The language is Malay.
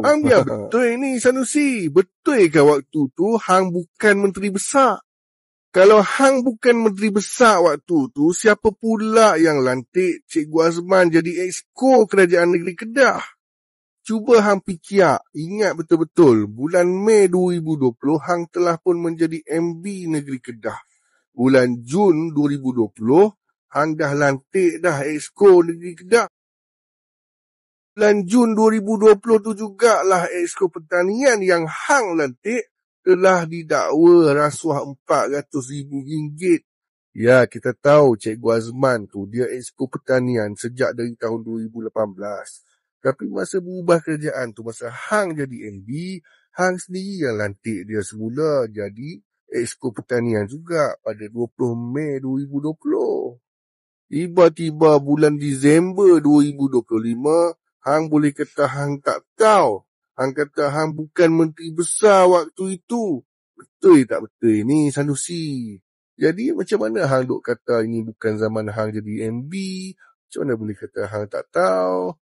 Hang biar betul ni Sanusi. Betul ke waktu tu hang bukan menteri besar? Kalau hang bukan menteri besar waktu tu, siapa pula yang lantik Cikgu Azman jadi exco Kerajaan Negeri Kedah? Cuba hang fikir, ingat betul-betul, bulan Mei 2020, hang telah pun menjadi MB Negeri Kedah. Bulan Jun 2020, hang dah lantik dah exco Negeri Kedah. Bulan Jun 2020 tu jugalah exco Pertanian yang hang lantik telah didakwa rasuah RM400,000. Ya, kita tahu Cikgu Azman tu dia exco Pertanian sejak dari tahun 2018. Tapi masa berubah kerajaan tu, masa hang jadi MB, hang sendiri yang lantik dia semula jadi exco Pertanian juga pada 20 Mei 2020. Tiba-tiba bulan Disember 2025, hang boleh kata hang tak tahu. Hang kata hang bukan menteri besar waktu itu. Betul tak betul ni Sanusi? Jadi macam mana hang duk kata ini bukan zaman hang jadi MB? Macam mana boleh kata hang tak tahu?